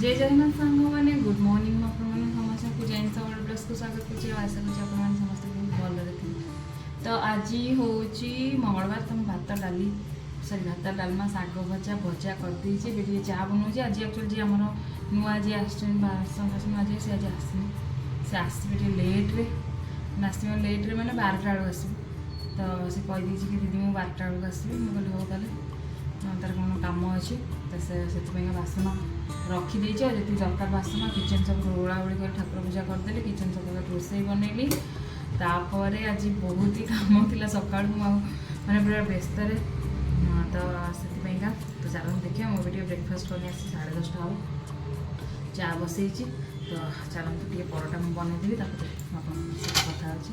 जय जगन्नाथ सांग मैंने गुड मॉर्निंग समस्त को जैन सब प्लस को स्वागत कर आशा कर समस्त बहुत भलरे थी। तो आज हूँ मंगलवार तुम भात डाली सरी भात डालमा शाग भजा भजा करदे चाह बनाऊँ। आज एक्चुअली जी आम नुआ जी आसन शासन आज से आज आसवे लेट्रे आसवे लेट्रे मैंने 12टा बेलू आस तो सी कहीदे कि दीदी मुझे 12टा बेलू आसबि मुझे हो तार कौन कम अच्छे तो से बासन रखीदे जी दरकार बासन किचन सब ओलाओली कर ठाकुर पूजा करदे किचन सब रोषे बनैली। तापर आज बहुत ही कम थी सका मैंने पूरा व्यस्त तो से तो चलो देखिए मो भी ब्रेकफास्ट करने आसी 10:30 हम चा बसई तो चलते टे परोटा मुझे बनईदेवी कथा अच्छी।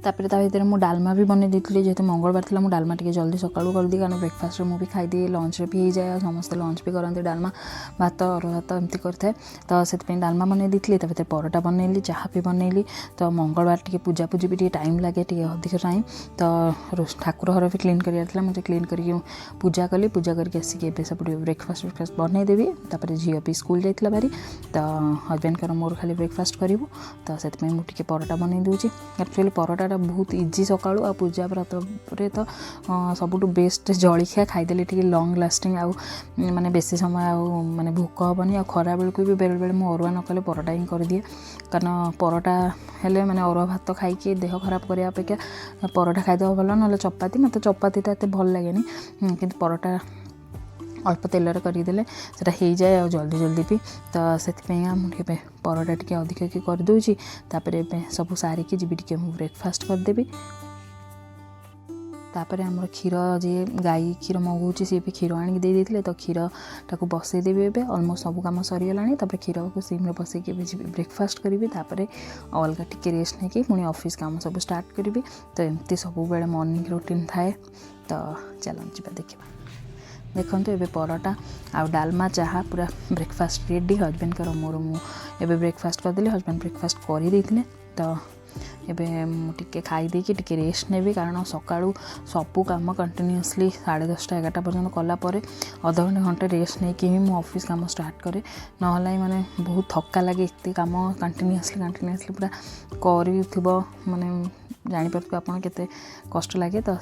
तापर ता भर मुझे डालमा भी बनई देती जेहतु मंगलवार था मुझे डालमा टे जल्दी सका कर दी कारण ब्रेकफास्ट में भी खाईदिए लंच भी हो जाए समस्त लंच भी करते डालमा भात अर भात एमती करता तो से डालमा बनई देती भर परोटा बनैली चाह भी बनैली। तो मंगलवार टे पूजा पूजी भी टाइम लगे अधिक टाइम तो ठाकुर घर भी क्लीन कर मुझे क्लीन करके पूजा कली पूजा करके आसिक सब ब्रेकफास्ट बनईदेवी। तापर झील भी स्कूल जाइला बारी तो हजबैंड मोर खाली ब्रेकफास्ट करूँ तो से मुझे परोटा बनई दूसरी। एक्चुअली परोटा बहुत इजी सका आ पूजा व्रत तो सबुठ बेस्ट जलिखिया खाईदे टे लंग लास्टिंग आउ माने बेसी समय आउ माने भोक हेनी आ खरा बेलू भी बेले बेले मुझे अरुआ न कले परोटा ही कर दिए कारण परोटा हेले माने अरुआ भात खाई देह खराब करने अपेक्षा परोटा खाईदेव भल ना चपाती मत चपाती तो भल लगे कि परोटा अल्प तेल करदे से जाए जल्दी जल्दी भी तो से मुझे परोटा टे अधिक कि करदे तापर सब सारिकी जी टे ब्रेकफास्ट करदेवी। तापर आमर क्षीर जी गाई क्षीर मगाऊँ सी भी क्षीर आनिक देते तो क्षीर टाक बसईदेवी ए अलमोस्ट सब कम सरीगला तापर क्षीर को सिम्रे बसैक ब्रेकफास्ट करी तापर अलग टिके रेस्ट नहीं पुणी ऑफिस काम सब स्टार्ट करी तो एमती सब बेले मॉर्निंग रूटीन थाए। तो चलो जा देखा देखो ये परोटा आ डालमा चाह पूरा ब्रेकफास्ट रेडी हजबैंड कर मोर मुझे ब्रेकफास्ट करदेली हजबैंड ब्रेकफास्ट करदे तो एबे टिके खाईदे टिके रेस्ट नेबी कारण सकाळू सबू काम कंटिन्यूअसली 10:30 11टा पर्यंत कलापर अध घंटे घंटे रेस्ट नहीं कि मु ऑफिस काम स्टार्ट करे ना माने बहुत थका लगे एत काम कंटिन्यूअसली पूरा कर माने जापर आपड़ के कष्ट लगे तो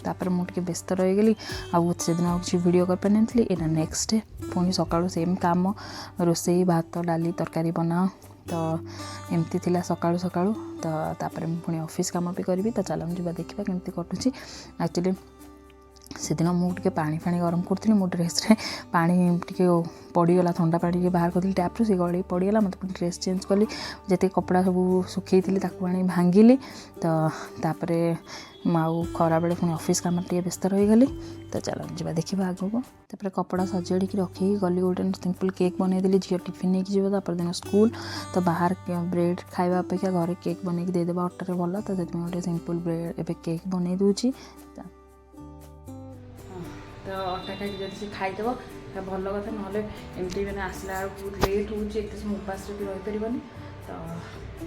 तापर मुझे व्यस्त रहीगली से दिन किसी वीडियो कर पारि एना नेक्स्ट डे पुणी सकाळू सेम काम रोसे भात डाली तरकारी बनाओ तो एमती थिला सकाळू सकाळू तो तापर पुणी ऑफिस काम भी करी तो चलो जा देखा केमती कटुची। एक्चुअली से दिन मुझे पानी फाणी गरम करी मो ड्रेस पानी टे पड़गला थंडा पानी बाहर करी टैप्रु से गली पड़गला मत पुणी ड्रेस चेंज कली जिते कपड़ा सब सुखई पानी भांगिली तो तापर आउ खरा बेले पुणी ऑफिस काम टे व्यस्त रहीगली। तो चलो जा देखा आग को तापर कपड़ा सजाड़ी रखी गली गोटे सिंपल केक बनईदेली झील टिफिन नहीं जीव तापर दिन स्कूल तो बाहर ब्रेड खाଇବା अपेक्षा घरे केक बनई देदेबा अटारे भल तो से गोटे सिंपल ब्रेड एवं केक बनई दूची तो अटा खाई जब से खाईदेव तो भल कथा ना एमती मैंने आसला बहुत लेट होते समय उपास भी रहीपर तो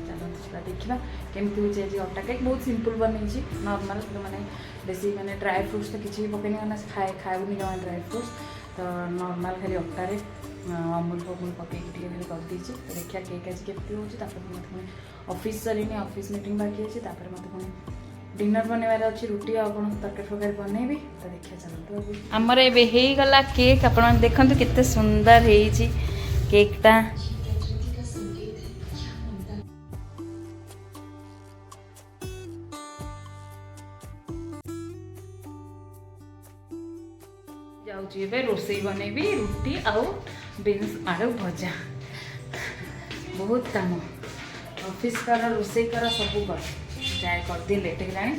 चलो देखा केमती हो अटा केक बहुत सिंपल बनई नॉर्मल मैंने बेसी मैंने ड्राई फ्रूट्स तो किसी भी पकड़नी ना खाएबनी जमा ड्राई फ्रूट्स तो नॉर्मल खाली अटारे अमूल फमूल पकई खाली करदे तो देखा केक आज केमती हो ऑफिस सरी ऑफिस मीटिंग बाकी अच्छे मत पुणी डिनर बनवार अच्छी रुटी आपन तरकारी फरकारी बनैबी तो देखिए चलते आमर ए गला केक आप देखु केते सुंदर है केकटा जाऊे रोसई बनैबी रुटी आउ बीन्स आलू भजा बहुत काम ऑफिस कर रोसई कर सब कर जाए करदी लेट है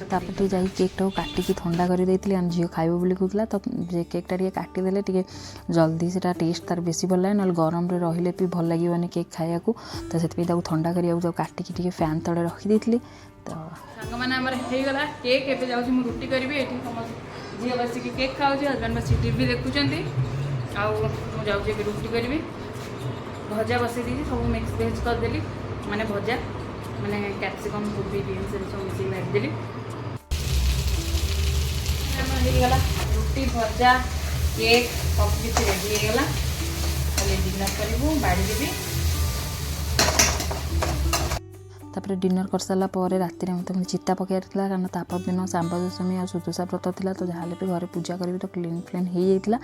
तापर जा केक टाक काटिकी थंडा कर झील खाइब बोली कहूला तो केकटा टे काटिदेले टे जल्दी से टेस्ट तार बेसी भल लगे ना गरम रही भी भल लगे केक खाया तो से थंडा करा काटिकी टे फैन तले रखीदी तो सांग मैंने आमर होगला केक एवं जाऊँ रुटी करी झील बसिक केक खाऊँ हजबैंड बस टीवी देखुं आउ रुटी करी भजा बसई दी सब मिक्स भेज करदेली माने भजा मैंने कैप्सिकम कोबी बीन्स सब मिसिक भाजीदेली ହେଇଗଲା ରୁଟି ଭଜା केक सब किसी रेडी होगा खाली डिनर करूँ बाड़ी देवी तापर डिनर कर सारा पर राति में मतलब चिता पकड़ कारण तापर दिन सांब दशमी और सुदशा व्रत था तो जहाँ भी घर पूजा करी तो क्लीन फ्लीन हो जाता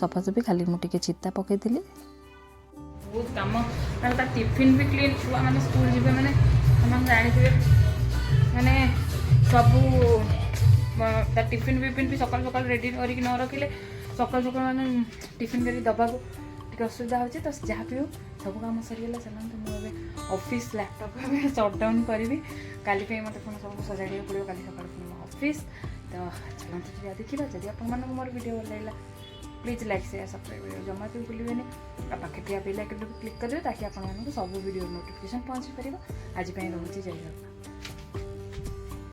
सफासफी खाली मुझे चिता पकई बहुत कम कारण टिफिन भी क्लीन छुआ मैंने स्कूल जी मैंने जानी मैंने सब टिफिन विफिन भी सकाल सकाल रेडी करके न रखिले सकाल सकाल मैंने टिफिन कर दबाको टी असुविधा हो तो जहाँ भी हो सब कम सरीगला चलते तो मुझे ऑफिस लैपटॉप शटडाउन करी काली मत पुणी सब सजाड़ा पड़ो काली सकाल पुणी ऑफिस तो चलते देखा जब आप मोर वीडियो भल लगा प्लीज लाइक शेयर सब्सक्राइब जमा भी भूलें पाखे थिया बेल आइकन क्लिक करेंगे ताकि आपको सब वीडियो नोटिफिकेशन पहुँची पार आज रोचे जय जगन्नाथ।